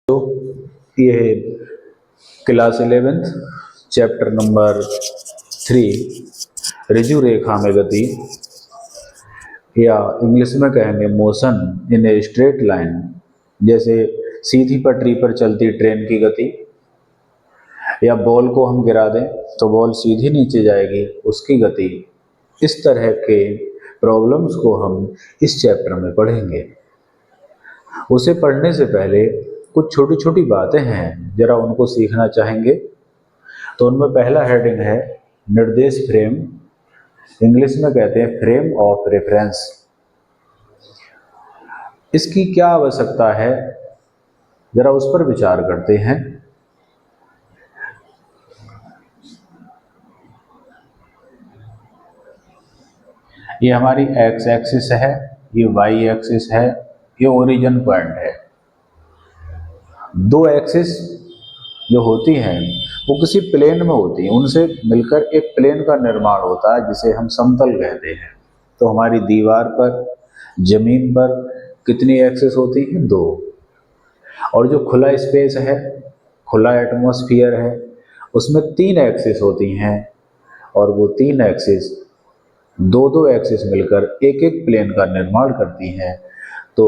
तो ये class 11th chapter number 3 ऋजु रेखा में गति, या इंग्लिश में कहेंगे motion in a straight line. जैसे सीधी पटरी पर चलती ट्रेन की गति, या बॉल को हम गिरा दें तो बॉल सीधी नीचे जाएगी, उसकी गति। इस तरह के प्रॉब्लम्स को हम इस चैप्टर में पढ़ेंगे। उसे पढ़ने से पहले कुछ छोटी छोटी बातें हैं, जरा उनको सीखना चाहेंगे। तो उनमें पहला हेडिंग है निर्देश फ्रेम, इंग्लिश में कहते हैं फ्रेम ऑफ रेफरेंस। इसकी क्या आवश्यकता है, जरा उस पर विचार करते हैं। ये हमारी एक्स एक्सिस है, ये वाई एक्सिस है, ये ओरिजिन पॉइंट है। दो एक्सिस जो होती हैं वो किसी प्लेन में होती हैं, उनसे मिलकर एक प्लेन का निर्माण होता है जिसे हम समतल कहते हैं। तो हमारी दीवार पर, जमीन पर कितनी एक्सिस होती हैं? दो। और जो खुला स्पेस है, खुला एटमॉस्फेयर है, उसमें तीन एक्सिस होती हैं, और वो तीन एक्सिस दो दो एक्सिस मिलकर एक एक प्लेन का निर्माण करती हैं। तो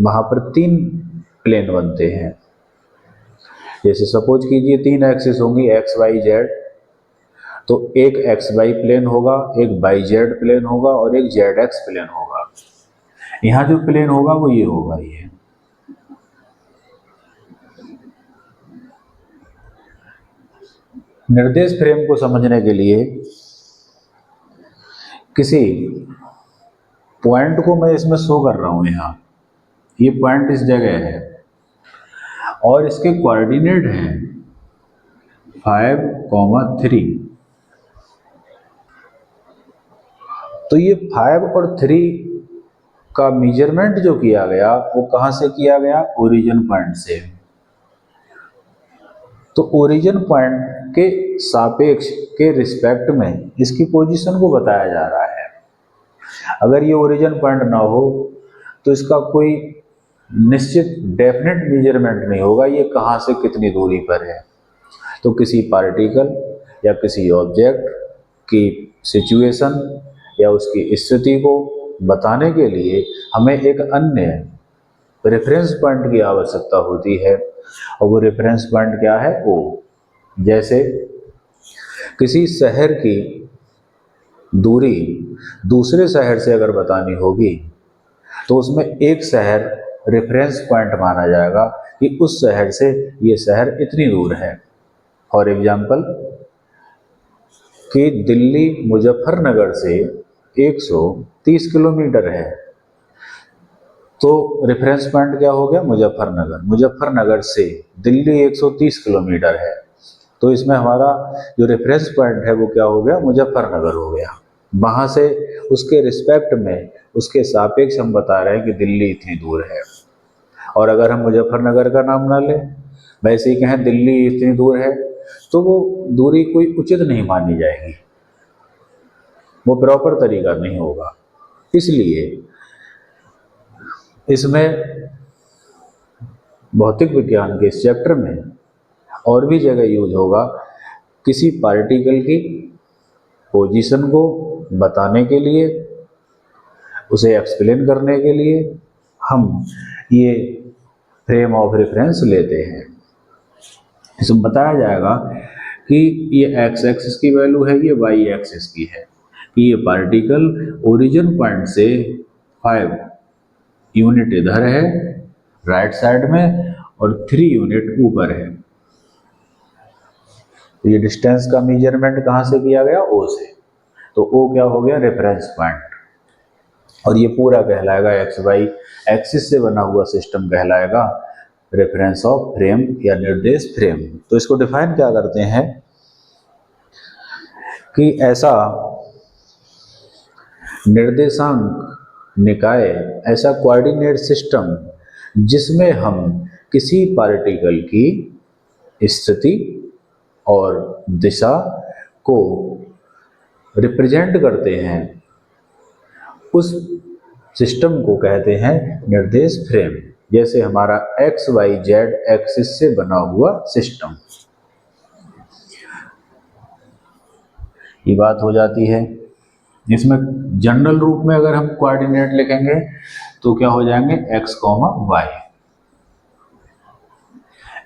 वहाँ पर तीन प्लेन बनते हैं। जैसे सपोज कीजिए तीन एक्सिस होंगी एक्स वाई जेड, तो एक एक्स वाई प्लेन होगा, एक वाई जेड प्लेन होगा और एक जेड एक्स प्लेन होगा। यहाँ जो प्लेन होगा वो ये होगा। ये निर्देश फ्रेम को समझने के लिए किसी पॉइंट को मैं इसमें शो कर रहा हूं। यहाँ ये पॉइंट इस जगह है और इसके कोऑर्डिनेट हैं 5, 3। तो ये 5 और 3 का मेजरमेंट जो किया गया वो कहां से किया गया? ओरिजिन पॉइंट से। तो ओरिजिन पॉइंट के सापेक्ष के रिस्पेक्ट में इसकी पोजीशन को बताया जा रहा है। अगर ये ओरिजिन पॉइंट ना हो तो इसका कोई निश्चित डेफिनेट मेजरमेंट नहीं होगा ये कहां से कितनी दूरी पर है। तो किसी पार्टिकल या किसी ऑब्जेक्ट की सिचुएशन या उसकी स्थिति को बताने के लिए हमें एक अन्य रेफरेंस पॉइंट की आवश्यकता होती है, और वो रेफरेंस पॉइंट क्या है? ओ। जैसे किसी शहर की दूरी दूसरे शहर से अगर बतानी होगी तो उसमें एक शहर रेफरेंस पॉइंट माना जाएगा कि उस शहर से ये शहर इतनी दूर है। फॉर एग्जाम्पल कि दिल्ली मुजफ्फरनगर से 130 किलोमीटर है, तो रेफरेंस पॉइंट क्या हो गया? मुजफ्फरनगर। मुजफ्फरनगर से दिल्ली 130 किलोमीटर है, तो इसमें हमारा जो रेफरेंस पॉइंट है वो क्या हो गया? मुजफ्फरनगर हो गया। वहाँ से उसके रिस्पेक्ट में, उसके सापेक्ष हम बता रहे हैं कि दिल्ली इतनी दूर है। और अगर हम मुजफ्फरनगर का नाम ना लें, वैसे ही कहें दिल्ली इतनी दूर है, तो वो दूरी कोई उचित नहीं मानी जाएगी, वो प्रॉपर तरीका नहीं होगा। इसलिए इसमें भौतिक विज्ञान के इस चैप्टर में और भी जगह यूज होगा किसी पार्टिकल की पोजीशन को बताने के लिए, उसे एक्सप्लेन करने के लिए हम ये फ्रेम ऑफ रेफरेंस लेते हैं। इसमें बताया जाएगा कि ये एक्स एक्सिस की वैल्यू है, ये वाई एक्सिस की है, कि ये पार्टिकल ओरिजिन पॉइंट से 5 यूनिट इधर है राइट साइड में और 3 यूनिट ऊपर है। तो ये डिस्टेंस का मेजरमेंट कहाँ से किया गया? ओ से। तो ओ क्या हो गया? Reference point. और ये पूरा कहलाएगा एक्स वाई एक्सिस से बना हुआ सिस्टम कहलाएगा रेफरेंस ऑफ फ्रेम या निर्देश फ्रेम। तो इसको डिफाइन क्या करते हैं कि ऐसा निर्देशांक निकाय, ऐसा कोऑर्डिनेट सिस्टम जिसमें हम किसी पार्टिकल की स्थिति और दिशा को रिप्रेजेंट करते हैं, उस सिस्टम को कहते हैं निर्देश फ्रेम जैसे हमारा एक्स वाई जेड एक्सिस से बना हुआ सिस्टम। ये बात हो जाती है। इसमें जनरल रूप में अगर हम कोऑर्डिनेट लिखेंगे तो क्या हो जाएंगे, एक्स कॉमा वाई,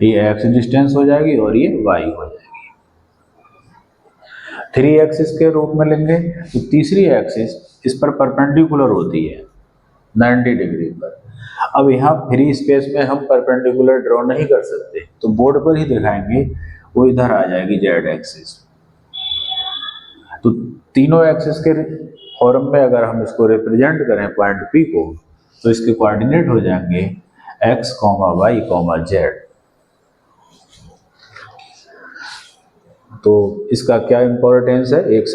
ये एक्स डिस्टेंस हो जाएगी और ये वाई हो जाएगी। 3 एक्सिस के रूप में लेंगे तो तीसरी एक्सिस इस पर परपेंडिकुलर होती है 90 डिग्री पर। अब यहाँ फ्री स्पेस में हम परपेंडिकुलर ड्रॉ नहीं कर सकते, तो बोर्ड पर ही दिखाएंगे, वो इधर आ जाएगी जेड एक्सिस। तो तीनों एक्सिस के फॉर्म में अगर हम इसको रिप्रेजेंट करें पॉइंट पी को, तो इसके कोऑर्डिनेट हो जाएंगे X comma Y comma Z. तो इसका क्या इंपॉर्टेंस है, एक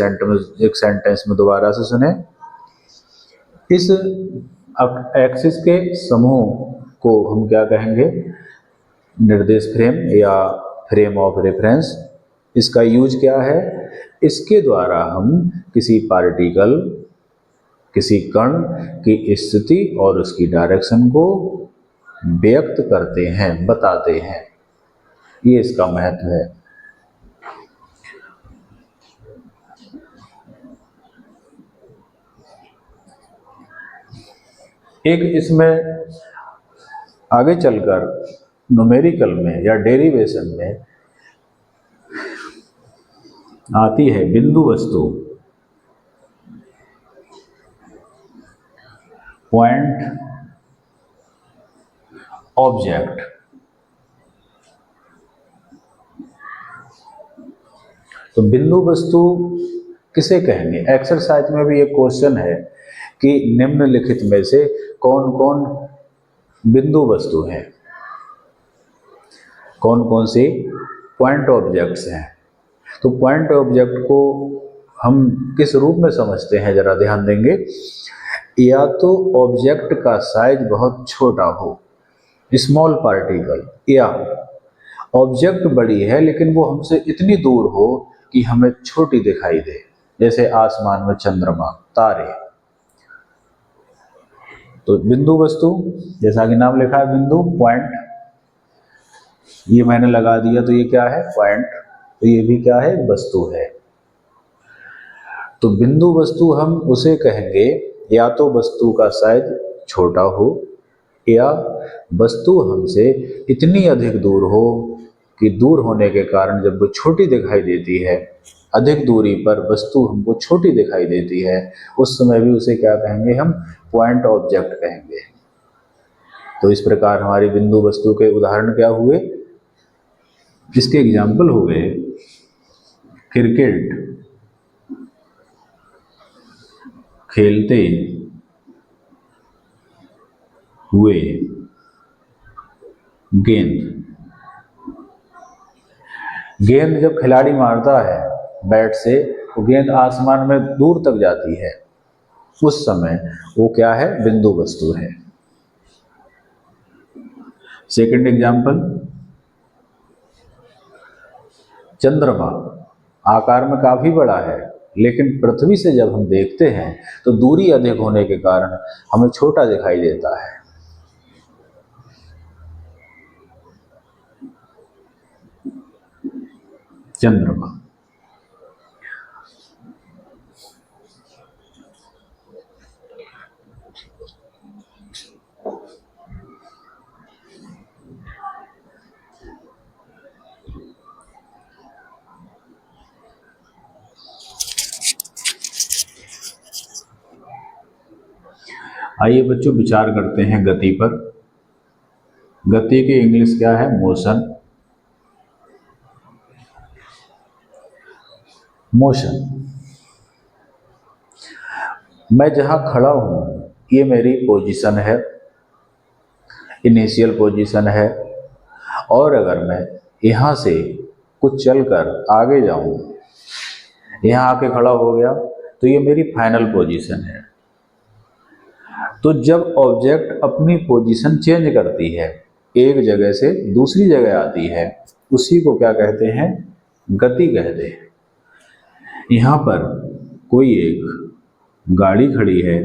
सेंटेंस में दोबारा से सुने। इस एक्सिस के समूह को हम क्या कहेंगे, निर्देश फ्रेम या फ्रेम ऑफ रेफरेंस। इसका यूज क्या है, इसके द्वारा हम किसी पार्टिकल, किसी कण की स्थिति और उसकी डायरेक्शन को व्यक्त करते हैं, बताते हैं। ये इसका महत्व है। एक इसमें आगे चलकर न्यूमेरिकल में या डेरिवेशन में आती है बिंदु वस्तु, पॉइंट ऑब्जेक्ट। तो बिंदु वस्तु किसे कहेंगे, एक्सरसाइज में भी एक क्वेश्चन है कि निम्नलिखित में से कौन कौन बिंदु वस्तु हैं, कौन कौन सी पॉइंट ऑब्जेक्ट्स हैं। तो पॉइंट ऑब्जेक्ट को हम किस रूप में समझते हैं, जरा ध्यान देंगे। या तो ऑब्जेक्ट का साइज बहुत छोटा हो, स्मॉल पार्टिकल, या ऑब्जेक्ट बड़ी है लेकिन वो हमसे इतनी दूर हो कि हमें छोटी दिखाई दे, जैसे आसमान में चंद्रमा, तारे। तो बिंदु वस्तु, जैसा कि नाम लिखा है बिंदु, पॉइंट, ये मैंने लगा दिया तो ये क्या है, पॉइंट। तो ये भी क्या है, वस्तु है। तो बिंदु वस्तु हम उसे कहेंगे या तो वस्तु का साइज छोटा हो, या वस्तु हमसे इतनी अधिक दूर हो कि दूर होने के कारण जब वो छोटी दिखाई देती है, अधिक दूरी पर वस्तु हमको छोटी दिखाई देती है, उस समय भी उसे क्या कहेंगे, हम पॉइंट ऑब्जेक्ट कहेंगे। तो इस प्रकार हमारी बिंदु वस्तु के उदाहरण क्या हुए, इसके एग्जाम्पल हो गए क्रिकेट, खेलते हुए गेंद। गेंद जब खिलाड़ी मारता है बैट से, तो गेंद आसमान में दूर तक जाती है, उस समय वो क्या है, बिंदु वस्तु है। सेकंड एग्जाम्पल, चंद्रमा आकार में काफी बड़ा है, लेकिन पृथ्वी से जब हम देखते हैं तो दूरी अधिक होने के कारण हमें छोटा दिखाई देता है। चंद्रमा। आइए बच्चों विचार करते हैं गति पर। गति की इंग्लिश क्या है, मोशन। मोशन। मैं जहां खड़ा हूं ये मेरी पोजीशन है, इनिशियल पोजीशन है, और अगर मैं यहां से कुछ चलकर आगे जाऊं, यहां आके खड़ा हो गया, तो ये मेरी फाइनल पोजीशन है। तो जब ऑब्जेक्ट अपनी पोजीशन चेंज करती है, एक जगह से दूसरी जगह आती है, उसी को क्या कहते हैं, गति कहते हैं। यहाँ पर कोई एक गाड़ी खड़ी है,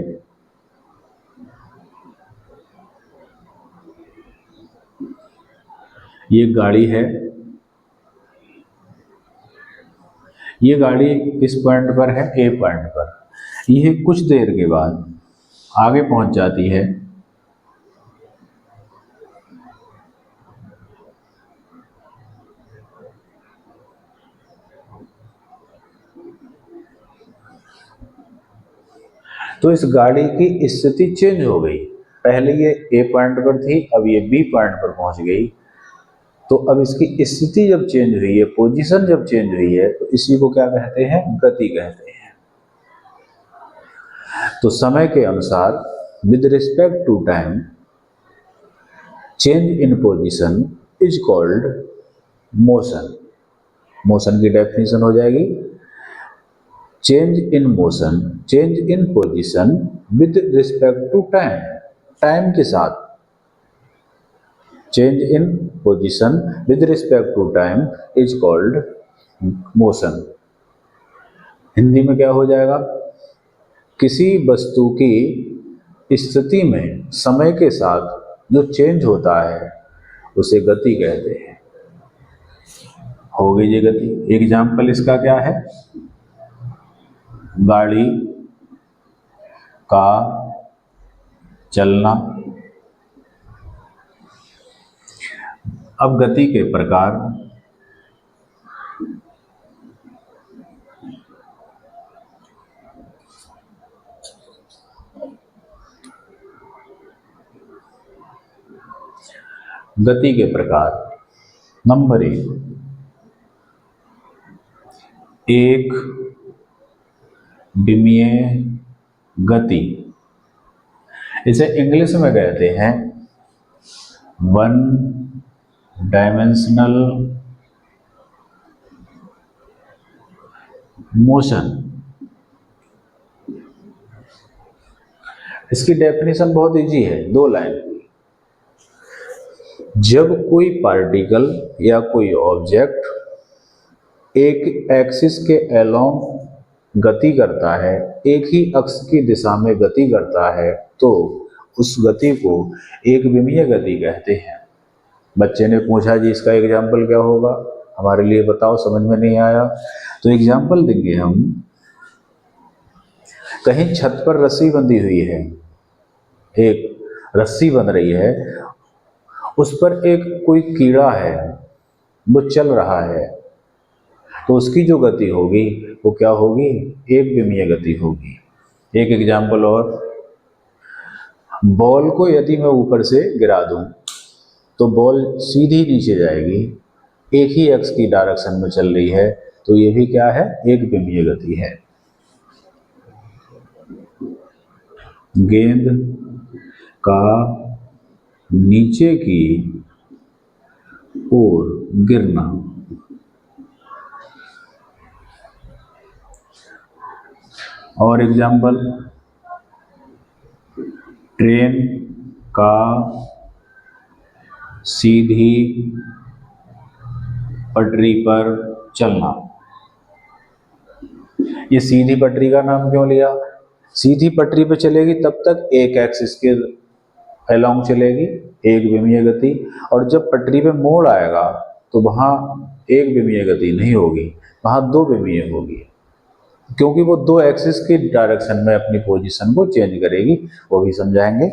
ये गाड़ी है, ये गाड़ी किस पॉइंट पर है, ए पॉइंट पर। यह कुछ देर के बाद आगे पहुंच जाती है तो इस गाड़ी की स्थिति चेंज हो गई। पहले ये ए पॉइंट पर थी, अब ये बी पॉइंट पर पहुंच गई। तो अब इसकी स्थिति जब चेंज हुई है, पोजीशन जब चेंज हुई है, तो इसी को क्या कहते हैं, गति कहते हैं। तो समय के अनुसार with respect to time change in position is called motion. Motion की डेफिनेशन हो जाएगी change in motion, change in position with respect to time. Time के साथ change in position with respect to time is called motion. Hindi में क्या हो जाएगा, किसी वस्तु की स्थिति में समय के साथ जो चेंज होता है उसे गति कहते हैं। हो गई ये गति। एग्जाम्पल इसका क्या है, गाड़ी का चलना। अब गति के प्रकार। गति के प्रकार नंबर एक विमीय गति, इसे इंग्लिश में कहते हैं वन डायमेंशनल मोशन। इसकी डेफिनेशन बहुत इजी है, 2 लाइन की। जब कोई पार्टिकल या कोई ऑब्जेक्ट एक एक्सिस के अलोंग गति करता है, एक ही अक्ष की दिशा में गति करता है, तो उस गति को एक विमीय गति कहते हैं। बच्चे ने पूछा जी इसका एग्जाम्पल क्या होगा, हमारे लिए बताओ, समझ में नहीं आया तो एग्जाम्पल देंगे हम। कहीं छत पर रस्सी बंधी हुई है, एक रस्सी बंध रही है, उस पर एक कोई कीड़ा है, वो चल रहा है, तो उसकी जो गति होगी वो क्या होगी, एक विमीय गति होगी। एक एग्जाम्पल और, बॉल को यदि मैं ऊपर से गिरा दूं तो बॉल सीधी नीचे जाएगी, एक ही एक्स की डायरेक्शन में चल रही है, तो ये भी क्या है, एक विमीय गति है। गेंद का नीचे की ओर गिरना। और एग्जाम्पल, ट्रेन का सीधी पटरी पर चलना। ये सीधी पटरी का नाम क्यों लिया, सीधी पटरी पर चलेगी तब तक एक एक्सिस के अलोंग चलेगी, एक विमीय गति, और जब पटरी पे मोड़ आएगा तो वहां एक विमीय गति नहीं होगी, वहां 2 विमीय होगी, क्योंकि वो 2 एक्सिस की डायरेक्शन में अपनी पोजीशन को चेंज करेगी, वो भी समझाएंगे।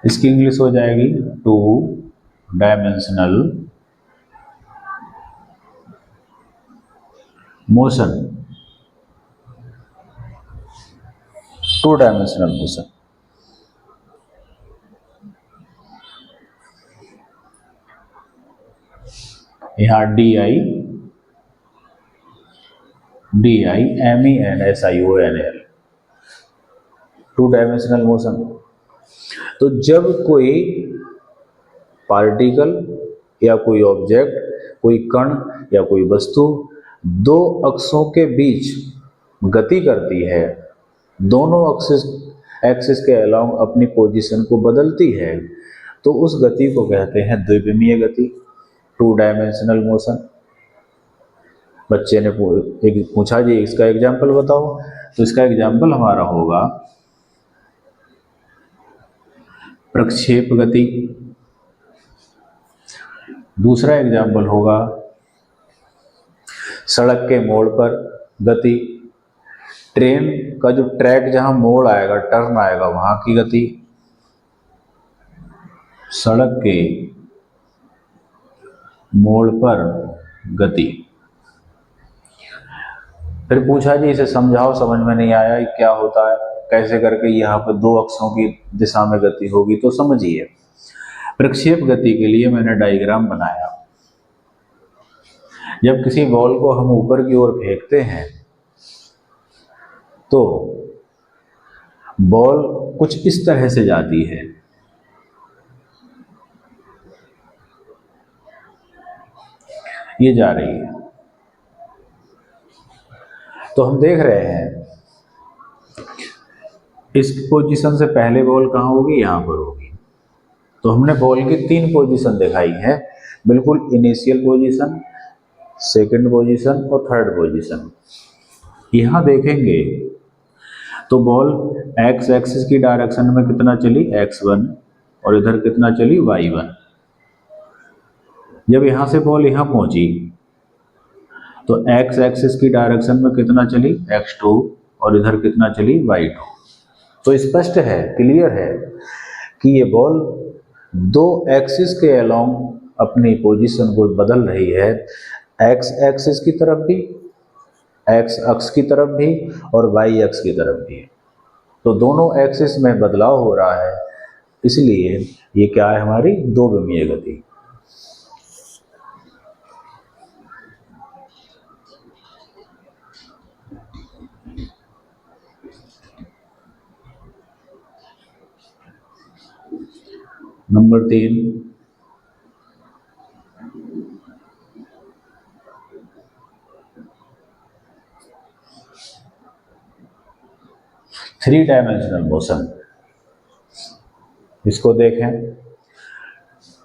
इसकी इंग्लिश हो जाएगी 2 डायमेंशनल मोशन। 2 dimensional motion. यहाँ DIMENSIONL 2 डायमेंशनल मोशन। तो जब कोई पार्टिकल या कोई ऑब्जेक्ट, कोई कण या कोई वस्तु दो अक्षों के बीच गति करती है, दोनों एक्सिस के अलोंग अपनी पोजीशन को बदलती है, तो उस गति को कहते हैं द्विविमीय गति, 2 डायमेंशनल मोशन। बच्चे ने पूछा जी इसका एग्जाम्पल बताओ, तो इसका एग्जाम्पल हमारा होगा प्रक्षेप गति। दूसरा एग्जाम्पल होगा सड़क के मोड़ पर गति, ट्रेन का जो ट्रैक जहां मोड़ आएगा, टर्न आएगा, वहां की गति। सड़क के मोड़ पर गति। फिर पूछा जी इसे समझाओ, समझ में नहीं आया ये क्या होता है, कैसे करके यहाँ पर दो अक्षों की दिशा में गति होगी। तो समझिए, प्रक्षेप गति के लिए मैंने डायग्राम बनाया। जब किसी बॉल को हम ऊपर की ओर फेंकते हैं तो बॉल कुछ इस तरह से जाती है, ये जा रही है। तो हम देख रहे हैं इस पोजीशन से पहले बॉल कहाँ होगी, यहां पर होगी। तो हमने बॉल की 3 पोजीशन दिखाई है, बिल्कुल इनिशियल पोजीशन, सेकंड पोजीशन और थर्ड पोजीशन। यहां देखेंगे तो बॉल एक्स एक्सिस की डायरेक्शन में कितना चली, x1, और इधर कितना चली, y1। जब यहां से बॉल यहां पहुंची तो एक्स एक्सिस की डायरेक्शन में कितना चली, x2, और इधर कितना चली, y2। तो स्पष्ट है, क्लियर है कि ये बॉल 2 एक्सिस के अलोंग अपनी पोजीशन को बदल रही है, एक्स एक्सिस की तरफ भी, एक्स अक्ष की तरफ भी, और वाई अक्ष की तरफ भी। तो दोनों एक्सिस में बदलाव हो रहा है, इसलिए ये क्या है, हमारी 2 विमीय गति। Number 3, three dimensional motion. इसको देखें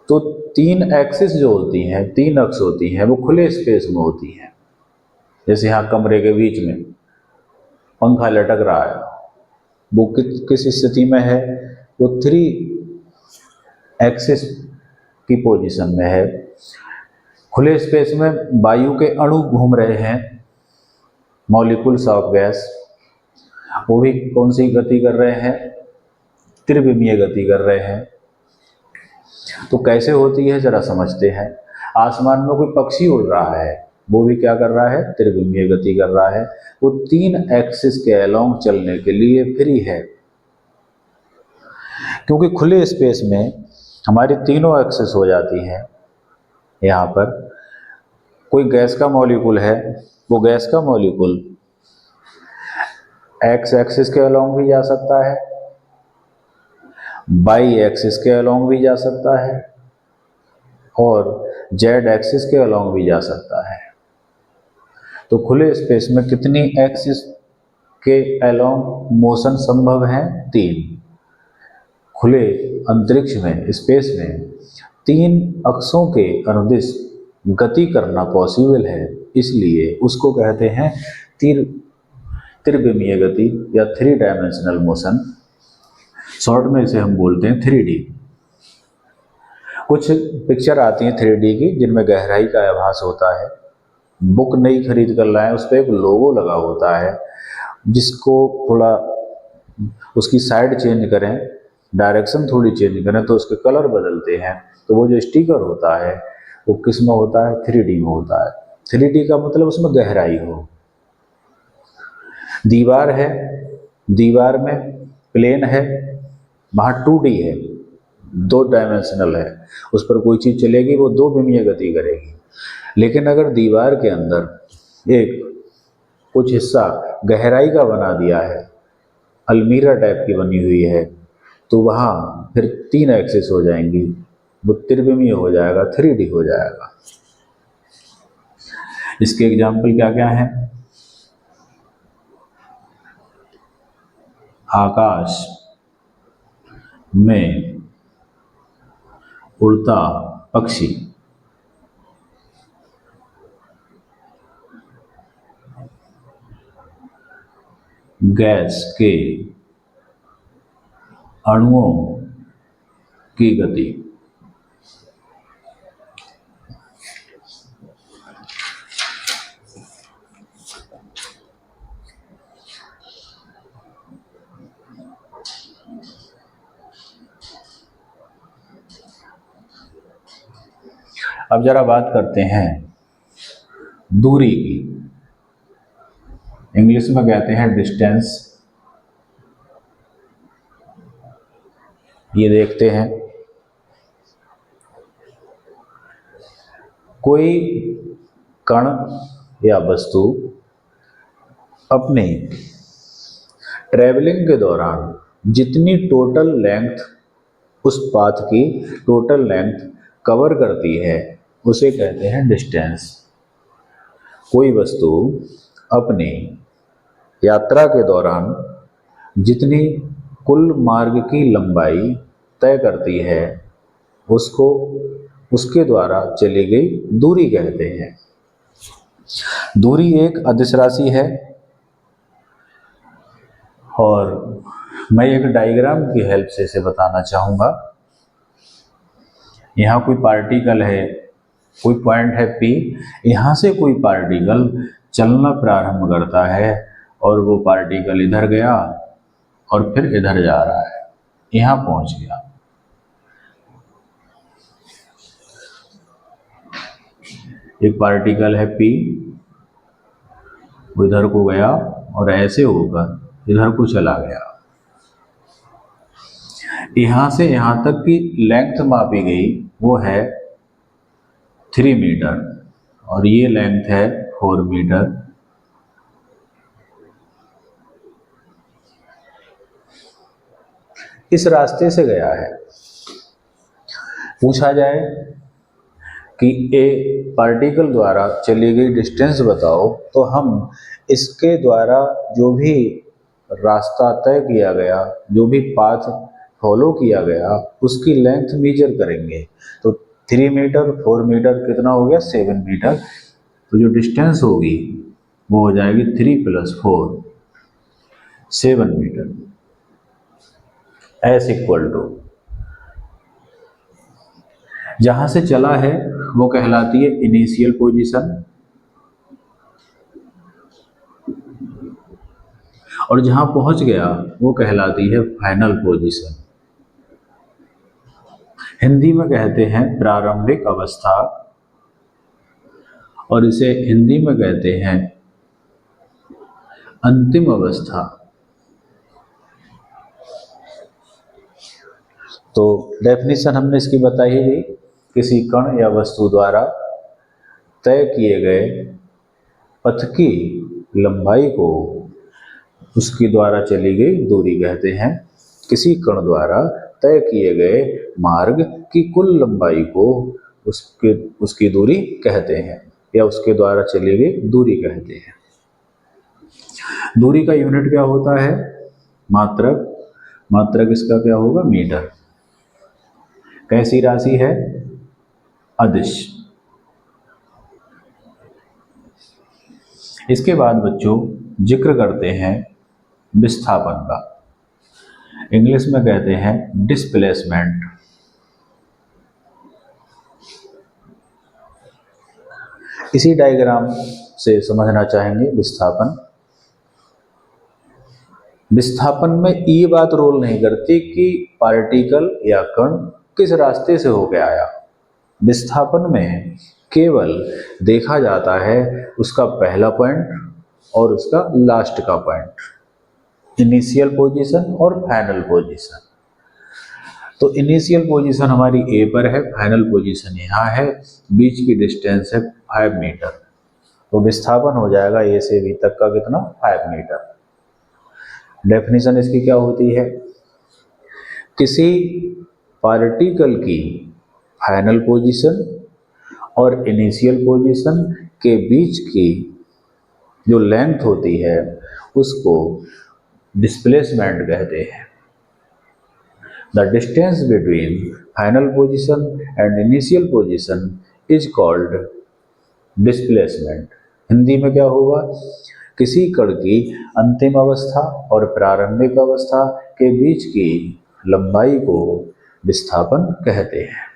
तो 3 एक्सिस जो होती हैं, 3 अक्ष होती हैं, वो खुले स्पेस में होती हैं। जैसे यहाँ कमरे के बीच में पंखा लटक रहा है, वो किस स्थिति में है, वो 3 एक्सिस की पोजीशन में है। खुले स्पेस में वायु के अणु घूम रहे हैं, मॉलिक्यूल्स ऑफ गैस, वो भी कौन सी गति कर रहे हैं, त्रिविमीय गति कर रहे हैं। तो कैसे होती है जरा समझते हैं। आसमान में कोई पक्षी उड़ रहा है, वो भी क्या कर रहा है, त्रिविमीय गति कर रहा है। वो 3 एक्सिस के अलोंग चलने के लिए फ्री है, क्योंकि खुले स्पेस में हमारी तीनों एक्सिस हो जाती हैं। यहाँ पर कोई गैस का मॉलिक्यूल है, वो गैस का मॉलिक्यूल एक्स एक्सिस के अलोंग भी जा सकता है, वाई एक्सिस के अलोंग भी जा सकता है, और जेड एक्सिस के अलोंग भी जा सकता है। तो खुले स्पेस में कितनी एक्सिस के अलोंग मोशन संभव है, 3। खुले अंतरिक्ष में, स्पेस में 3 अक्षों के अनुदिश गति करना पॉसिबल है, इसलिए उसको कहते हैं त्रिविमीय गति या 3 डायमेंशनल मोशन। शॉर्ट में इसे हम बोलते हैं 3D। कुछ पिक्चर आती हैं 3D की जिनमें गहराई का आभास होता है। बुक नई खरीद कर लाएं, उस पर एक लोगो लगा होता है, जिसको थोड़ा उसकी साइड चेंज करें, डायरेक्शन थोड़ी चेंज करें तो उसके कलर बदलते हैं। तो वो जो स्टिकर होता है वो किस में होता है, 3D में होता है। 3D का मतलब उसमें गहराई हो। दीवार है, दीवार में प्लेन है, वहाँ 2D है, 2 डायमेंशनल है, उस पर कोई चीज़ चलेगी वो 2 विमीय गति करेगी। लेकिन अगर दीवार के अंदर एक कुछ हिस्सा गहराई का बना दिया है, अलमीरा टाइप की बनी हुई है, तो वहाँ फिर 3 एक्सिस हो जाएंगी, वो त्रिविमीय हो जाएगा, 3D हो जाएगा। इसके एग्जाम्पल क्या क्या हैं? आकाश में उड़ता पक्षी, गैस के अणुओं की गति, अब जरा बात करते हैं दूरी की। इंग्लिश में कहते हैं डिस्टेंस। ये देखते हैं, कोई कण या वस्तु अपने ट्रैवलिंग के दौरान जितनी टोटल लेंथ, उस पाथ की टोटल लेंथ कवर करती है, उसे कहते हैं डिस्टेंस। कोई वस्तु अपनी यात्रा के दौरान जितनी कुल मार्ग की लंबाई तय करती है, उसको उसके द्वारा चली गई दूरी कहते हैं। दूरी एक अदिश राशि है और मैं एक डायग्राम की हेल्प से इसे बताना चाहूँगा। यहाँ कोई पार्टिकल है, कोई पॉइंट है P, यहाँ से कोई पार्टिकल चलना प्रारंभ करता है और वो पार्टिकल इधर गया और फिर इधर जा रहा है, यहाँ पहुँच गया। एक पार्टिकल है P, वो इधर को गया और ऐसे होकर इधर को चला गया। यहाँ से यहाँ तक की लेंथ मापी गई, वो है 3 मीटर और ये लेंथ है 4 मीटर। इस रास्ते से गया है। पूछा जाए कि ए पार्टिकल द्वारा चली गई डिस्टेंस बताओ, तो हम इसके द्वारा जो भी रास्ता तय किया गया, जो भी पाथ फॉलो किया गया, उसकी लेंथ मेजर करेंगे। तो 3 मीटर 4 मीटर कितना हो गया? 7 मीटर। तो जो डिस्टेंस होगी वो हो जाएगी 3 + 4 7 मीटर। एस इक्वल टू जहां से चला है वो कहलाती है इनिशियल पोजीशन, और जहां पहुंच गया वो कहलाती है फाइनल पोजीशन। हिंदी में कहते हैं प्रारंभिक अवस्था और इसे हिंदी में कहते हैं अंतिम अवस्था। तो डेफिनेशन हमने इसकी बताई ही गई, किसी कण या वस्तु द्वारा तय किए गए पथ की लंबाई को उसके द्वारा चली गई दूरी कहते हैं। किसी कण द्वारा तय किए गए मार्ग की कुल लंबाई को उसकी दूरी कहते हैं, या उसके द्वारा चली गई दूरी कहते हैं। दूरी का यूनिट क्या होता है? मात्रक। मात्रक इसका क्या होगा? मीटर। कैसी राशि है? अदिश। इसके बाद बच्चों जिक्र करते हैं विस्थापन का। इंग्लिश में कहते हैं डिस्प्लेसमेंट। इसी डायग्राम से समझना चाहेंगे विस्थापन। विस्थापन में ये बात रोल नहीं करती कि पार्टिकल या कण किस रास्ते से होकर आया। विस्थापन में केवल देखा जाता है उसका पहला पॉइंट और उसका लास्ट का पॉइंट, इनिशियल पोजीशन और फाइनल पोजीशन। तो इनिशियल पोजीशन हमारी ए पर है, फाइनल पोजीशन यहाँ है, बीच की डिस्टेंस है 5 मीटर। तो विस्थापन हो जाएगा ए से बी तक का कितना? 5 मीटर। डेफिनेशन इसकी क्या होती है? किसी पार्टिकल की फाइनल पोजीशन और इनिशियल पोजीशन के बीच की जो लेंथ होती है उसको डिस्प्लेसमेंट कहते हैं। The distance between final position and initial position is called displacement. Hindi में क्या होगा, किसी कण की अंतिम अवस्था और प्रारंभिक अवस्था के बीच की लंबाई को विस्थापन कहते हैं।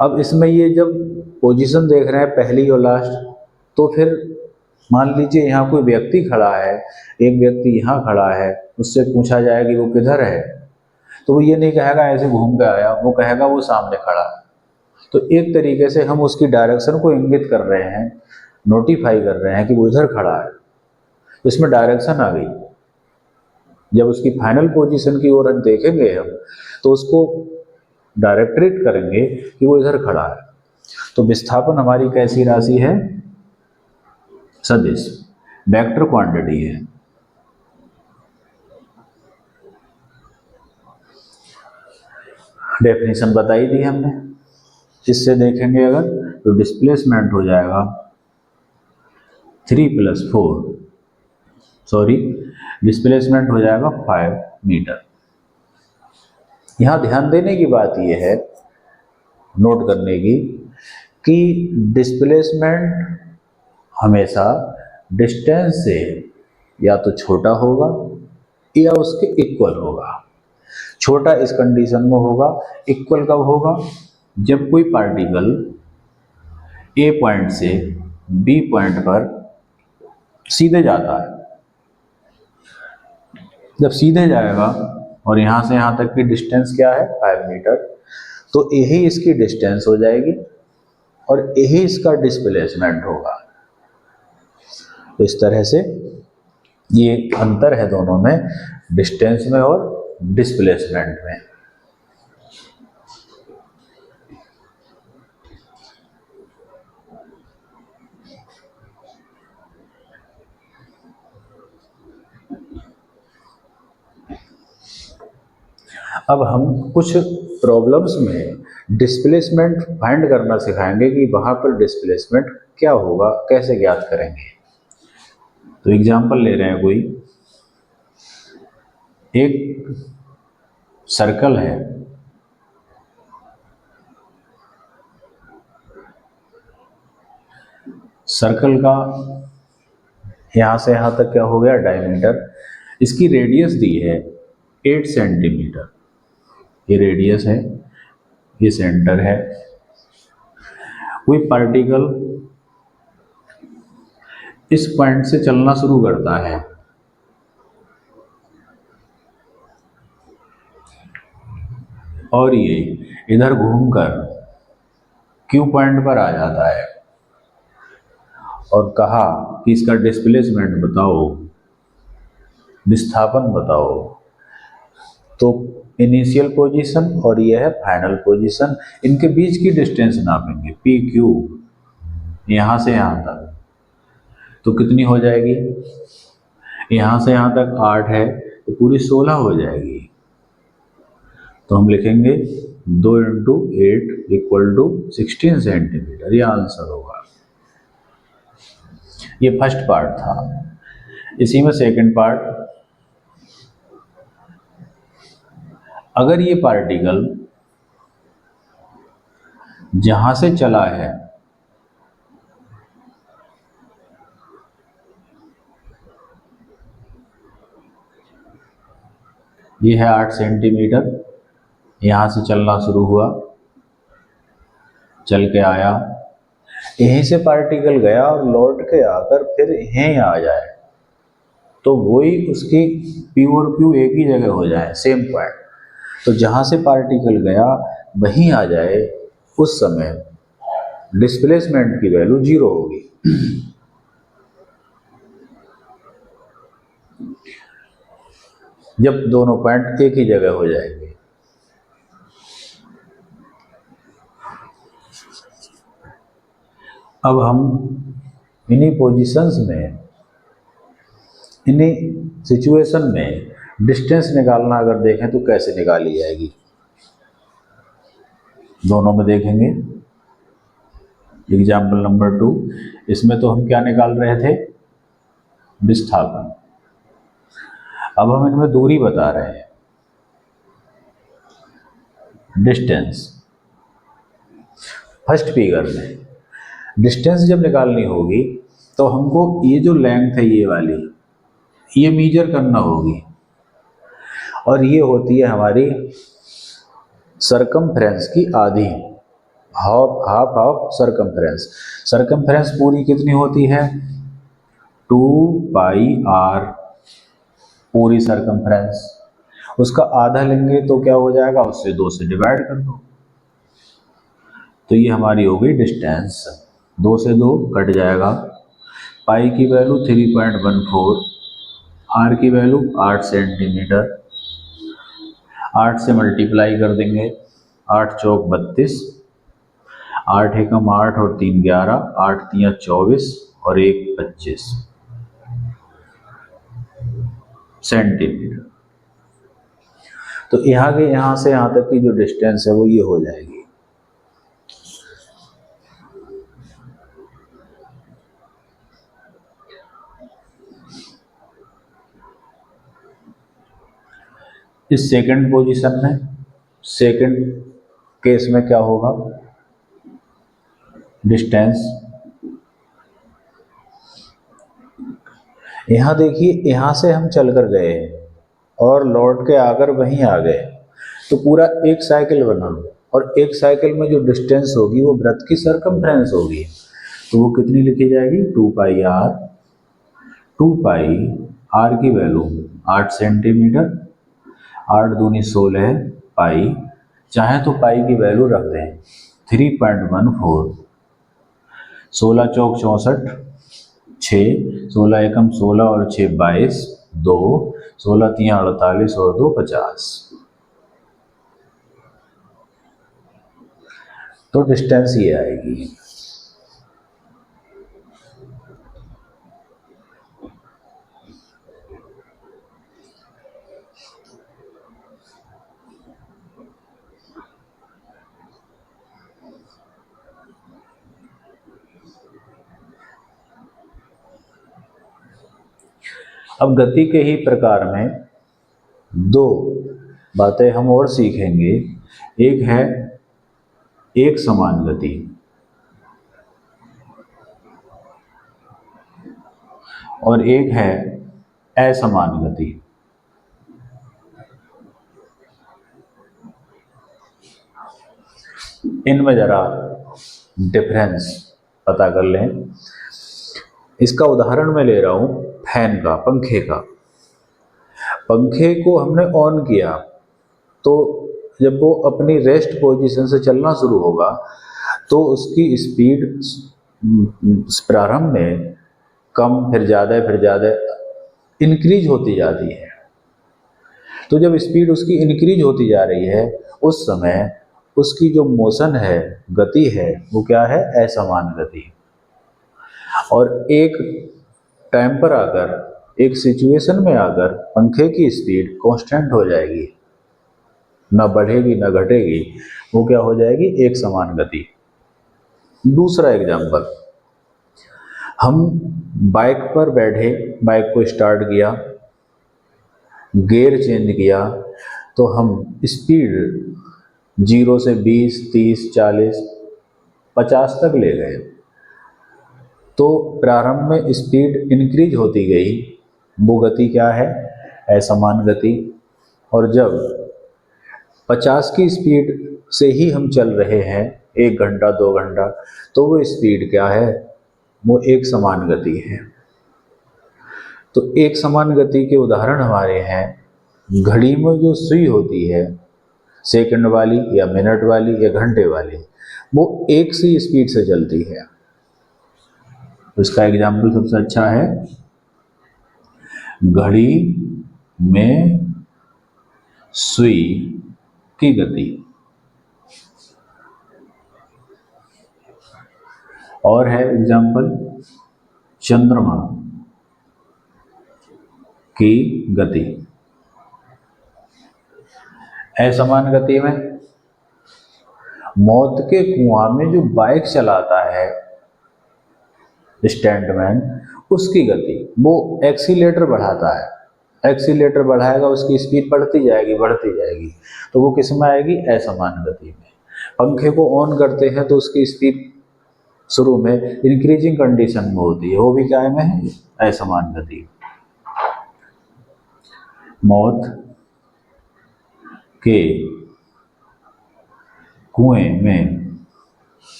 अब इसमें ये जब पोजीशन देख रहे हैं पहली और लास्ट, तो फिर मान लीजिए यहाँ कोई व्यक्ति खड़ा है, एक व्यक्ति यहाँ खड़ा है, उससे पूछा जाए कि वो किधर है, तो वो ये नहीं कहेगा ऐसे घूम के आया, वो कहेगा वो सामने खड़ा है। तो एक तरीके से हम उसकी डायरेक्शन को इंगित कर रहे हैं, नोटिफाई कर रहे हैं कि वो इधर खड़ा है। तो इसमें डायरेक्शन आ गई। जब उसकी फाइनल पोजीशन की ओर हम देखेंगे हम, तो उसको डायरेक्ट्रेट करेंगे कि वो इधर खड़ा है। तो विस्थापन हमारी कैसी राशि है, सदिश, वेक्टर क्वांटिटी है। डेफिनेशन बताई दी हमने। इससे देखेंगे अगर तो डिस्प्लेसमेंट हो जाएगा 3 + 4, सॉरी डिस्प्लेसमेंट हो जाएगा 5 मीटर। यहाँ ध्यान देने की बात यह है, नोट करने की, कि डिस्प्लेसमेंट हमेशा डिस्टेंस से या तो छोटा होगा या उसके इक्वल होगा। छोटा इस कंडीशन में होगा, इक्वल कब होगा, जब कोई पार्टिकल ए पॉइंट से बी पॉइंट पर सीधे जाता है। जब सीधे जाएगा और यहाँ से यहाँ तक की डिस्टेंस क्या है, 5 मीटर, तो यही इसकी डिस्टेंस हो जाएगी और यही इसका डिस्प्लेसमेंट होगा। तो इस तरह से ये अंतर है दोनों में, डिस्टेंस में और डिस्प्लेसमेंट में। अब हम कुछ प्रॉब्लम्स में डिस्प्लेसमेंट फाइंड करना सिखाएंगे कि वहाँ पर डिस्प्लेसमेंट क्या होगा, कैसे ज्ञात करेंगे। तो एग्जांपल ले रहे हैं, कोई एक सर्कल है, सर्कल का यहाँ से यहाँ तक क्या हो गया, डायमीटर। इसकी रेडियस दी है 8 सेंटीमीटर, ये रेडियस है, ये सेंटर है। कोई पार्टिकल इस पॉइंट से चलना शुरू करता है और ये इधर घूमकर क्यू पॉइंट पर आ जाता है और कहा कि इसका डिस्प्लेसमेंट बताओ, विस्थापन बताओ। तो इनिशियल पोजीशन और यह है फाइनल पोजीशन, इनके बीच की डिस्टेंस नापेंगे, पी क्यू, यहाँ से यहाँ तक। तो कितनी हो जाएगी, यहाँ से यहाँ तक 8 है तो पूरी 16 हो जाएगी। तो हम लिखेंगे 2 × 8 = 16 सेंटीमीटर, ये आंसर होगा। ये फर्स्ट पार्ट था। इसी में सेकंड पार्ट, अगर ये पार्टिकल जहां से चला है ये है 8 सेंटीमीटर, यहाँ से चलना शुरू हुआ, चल के आया, यहीं से पार्टिकल गया और लौट के आकर फिर यहीं आ जाए, तो वही उसकी पी और क्यू एक ही जगह हो जाए, सेम पॉइंट। तो जहाँ से पार्टिकल गया वहीं आ जाए, उस समय डिस्प्लेसमेंट की वैल्यू 0 होगी। जब दोनों पॉइंट एक ही जगह हो जाएंगे। अब हम इन्हीं पोजीशंस में, इन्हीं सिचुएशन में डिस्टेंस निकालना अगर देखें तो कैसे निकाली जाएगी, दोनों में देखेंगे। एग्जाम्पल नंबर 2, इसमें तो हम क्या निकाल रहे थे, विस्थापन। अब हम इनमें दूरी बता रहे हैं, डिस्टेंस। फर्स्ट फिगर में डिस्टेंस जब निकालनी होगी तो हमको ये जो लेंथ है ये वाली, ये मेजर करना होगी, और ये होती है हमारी सरकमफ्रेंस की आधी, half half of circumference. Circumference पूरी कितनी होती है, 2πr, पूरी सरकमफ्रेंस। उसका आधा लेंगे तो क्या हो जाएगा, उससे 2 से डिवाइड कर दो, तो ये हमारी हो गई डिस्टेंस। 2 से 2 कट जाएगा, पाई की वैल्यू 3.14, आर की वैल्यू 8 सेंटीमीटर। 8 से मल्टीप्लाई कर देंगे, 8 चौक 32, 8 एकम 8 और 3 11, 8 तियां 24 और 1 25 सेंटीमीटर। तो यहाँ के यहाँ से यहाँ तक की जो डिस्टेंस है वो ये हो जाएगी। इस सेकंड पोजीशन में, सेकंड केस में क्या होगा, डिस्टेंस, यहाँ देखिए, यहाँ से हम चल कर गए और लौट के आकर वहीं आ गए, तो पूरा एक साइकिल बना, और एक साइकिल में जो डिस्टेंस होगी वो वृत्त की सरकमफ्रेंस होगी, तो वो कितनी लिखी जाएगी, 2πr। 2πr की वैल्यू 8 सेंटीमीटर, 8 दूनी 16 पाई, चाहे तो पाई की वैल्यू रख दें 3.14, 16 चौक 64, 6, 16 एकम 16 और 6 22, 2, 16 तियां 48 और 2 50। तो डिस्टेंस ये आएगी। अब गति के ही प्रकार में 2 बातें हम और सीखेंगे। एक है एक समान गति, और एक है असमान गति। इनमें जरा डिफरेंस पता कर लें। इसका उदाहरण मैं ले रहा हूं फैन का, पंखे का। पंखे को हमने ऑन किया तो जब वो अपनी रेस्ट पोजीशन से चलना शुरू होगा तो उसकी स्पीड प्रारंभ में कम, फिर ज़्यादा इंक्रीज होती जाती है। तो जब स्पीड उसकी इंक्रीज होती जा रही है उस समय उसकी जो मोशन है, गति है, वो क्या है, असमान गति। और एक टाइम पर आकर, एक सिचुएशन में आकर पंखे की स्पीड कांस्टेंट हो जाएगी, ना बढ़ेगी ना घटेगी, वो क्या हो जाएगी, एक समान गति। दूसरा एग्जांपल, हम बाइक पर बैठे, बाइक को स्टार्ट किया, गियर चेंज किया, तो हम स्पीड 0 से 20, 30, 40, 50 तक ले गए। तो प्रारंभ में स्पीड इंक्रीज होती गई, वो गति क्या है, असमान गति। और जब 50 की स्पीड से ही हम चल रहे हैं 1 घंटा 2 घंटा, तो वो स्पीड क्या है, वो एक समान गति है। तो एक समान गति के उदाहरण हमारे हैं, घड़ी में जो सुई होती है, सेकंड वाली या मिनट वाली या घंटे वाली, वो एक सी स्पीड से चलती है। इसका एग्जाम्पल सबसे अच्छा है घड़ी में सुई की गति। और है एग्जाम्पल चंद्रमा की गति। असमान गति में मौत के कुआं में जो बाइक चलाता है स्टंटमैन, उसकी गति, वो एक्सीलेटर बढ़ाता है, एक्सीलेटर बढ़ाएगा उसकी स्पीड बढ़ती जाएगी, तो वो किस में आएगी? असमान गति में। पंखे को ऑन करते हैं तो उसकी स्पीड शुरू में इंक्रीजिंग कंडीशन में होती है, वो भी क्या में है? असमान गति। मौत के कुएं में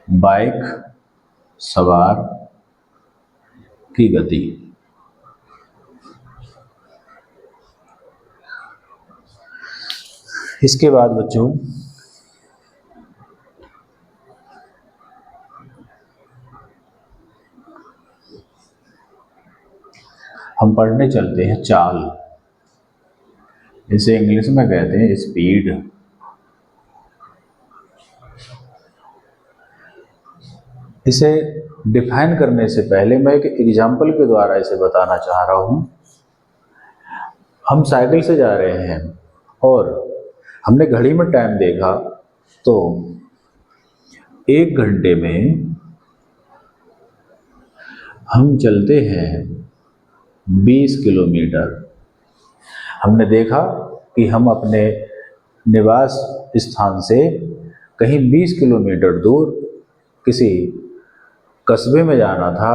बाइक सवार की गति। इसके बाद बच्चों हम पढ़ने चलते हैं चाल, इसे इंग्लिश में कहते हैं स्पीड। इसे डिफाइन करने से पहले मैं एक एग्जाम्पल के द्वारा इसे बताना चाह रहा हूं। हम साइकिल से जा रहे हैं और हमने घड़ी में टाइम देखा तो 1 घंटे में हम चलते हैं 20 किलोमीटर। हमने देखा कि हम अपने निवास स्थान से कहीं 20 किलोमीटर दूर किसी कस्बे में जाना था,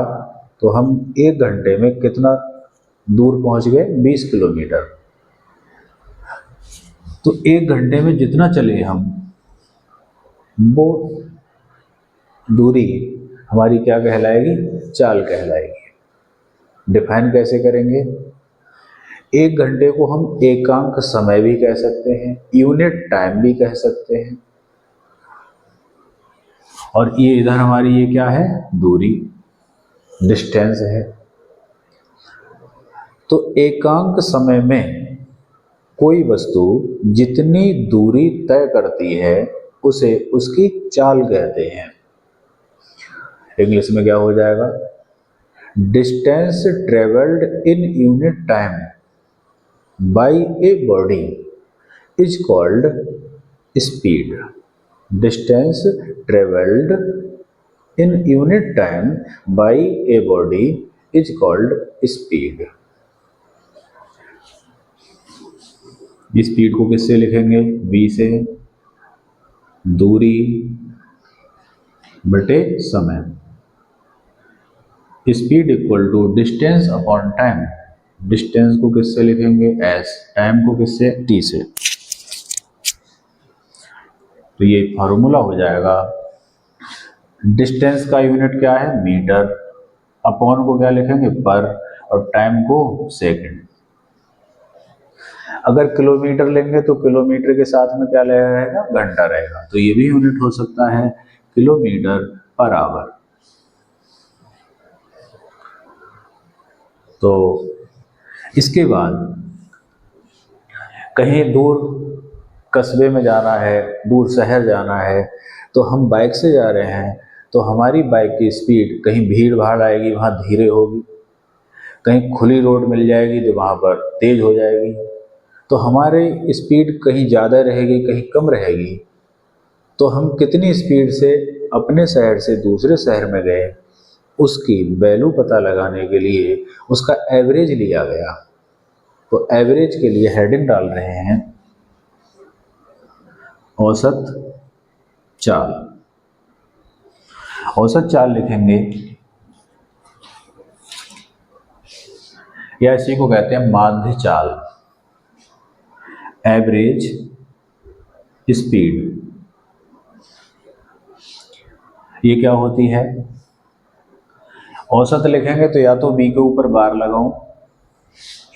तो हम 1 घंटे में कितना दूर पहुंच गए? 20 किलोमीटर। तो 1 घंटे में जितना चले हम, वो दूरी हमारी क्या कहलाएगी? चाल कहलाएगी। डिफाइन कैसे करेंगे? 1 घंटे को हम एकांक समय भी कह सकते हैं, यूनिट टाइम भी कह सकते हैं, और ये इधर हमारी ये क्या है? दूरी, डिस्टेंस है। तो एकांक समय में कोई वस्तु जितनी दूरी तय करती है उसे उसकी चाल कहते हैं। इंग्लिश में क्या हो जाएगा? Distance travelled in unit time by a body is called speed. Distance traveled in unit time by a body is called speed. Speed को किससे लिखेंगे? v से, दूरी बटे समय। स्पीड equal to distance upon time. Distance को किससे लिखेंगे? s, टाइम को किससे? t से। तो ये फॉर्मूला हो जाएगा, डिस्टेंस का यूनिट क्या है? मीटर, अपॉन को क्या लिखेंगे? पर, और टाइम को सेकंड। अगर किलोमीटर लेंगे तो किलोमीटर के साथ में क्या रहेगा? घंटा रहेगा, तो ये भी यूनिट हो सकता है किलोमीटर पर आवर। तो इसके बाद कहीं दूर कस्बे में जाना है, दूर शहर जाना है, तो हम बाइक से जा रहे हैं, तो हमारी बाइक की स्पीड कहीं भीड़ भाड़ आएगी वहाँ धीरे होगी, कहीं खुली रोड मिल जाएगी तो वहाँ पर तेज हो जाएगी। तो हमारी स्पीड कहीं ज़्यादा रहेगी, कहीं कम रहेगी। तो हम कितनी स्पीड से अपने शहर से दूसरे शहर में गए, उसकी वैल्यू पता लगाने के लिए उसका एवरेज लिया गया। तो एवरेज के लिए हेडिंग डाल रहे हैं औसत चाल। औसत चाल लिखेंगे, या इसी को कहते हैं माध्य चाल, एवरेज स्पीड। ये क्या होती है? औसत लिखेंगे तो या तो बी के ऊपर बार लगाऊं,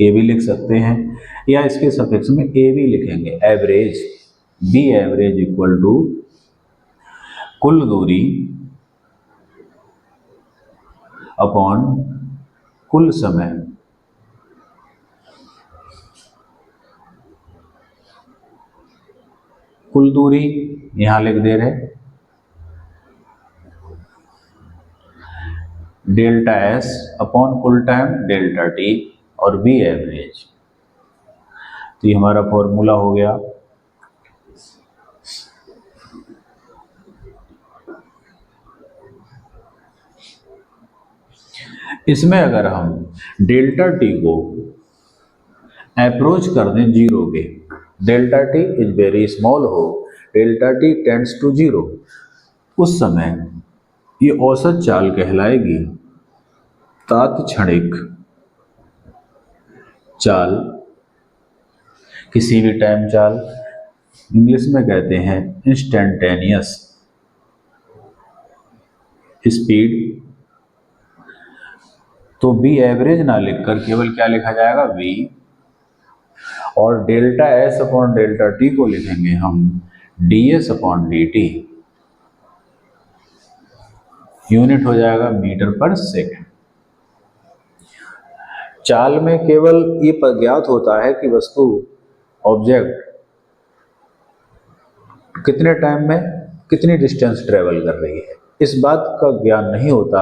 ए भी लिख सकते हैं, या इसके सफिक्स में ए भी लिखेंगे, average. B average equal to कुल दूरी अपॉन कुल समय। कुल दूरी यहां लिख दे रहे, डेल्टा एस अपॉन कुल टाइम डेल्टा टी, और बी एवरेज। तो ये हमारा फॉर्मूला हो गया। इसमें अगर हम डेल्टा टी को अप्रोच कर दें जीरो के, delta T is very small हो, delta T tends to zero, उस समय ये औसत चाल कहलाएगी तात्क्षणिक चाल। किसी भी टाइम चाल, इंग्लिश में कहते हैं इंस्टेंटेनियस स्पीड। तो बी एवरेज ना लिखकर केवल क्या लिखा जाएगा, वी, और delta S upon delta T को लिखेंगे हम D S upon D T, unit हो जाएगा मीटर पर सेकेंड। चाल में केवल ये ज्ञात होता है कि वस्तु, ऑब्जेक्ट कितने टाइम में कितनी डिस्टेंस ट्रेवल कर रही है, इस बात का ज्ञान नहीं होता,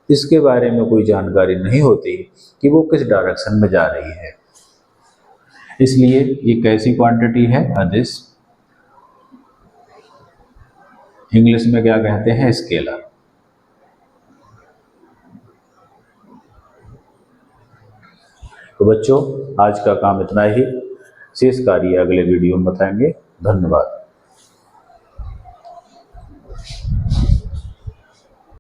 इसके बारे में कोई जानकारी नहीं होती कि वो किस डायरेक्शन में जा रही है। इसलिए ये कैसी क्वांटिटी है, अदिश, इंग्लिश में क्या कहते हैं, स्केलर। तो बच्चों, आज का काम इतना ही, शेष कार्य अगले वीडियो में बताएंगे। धन्यवाद।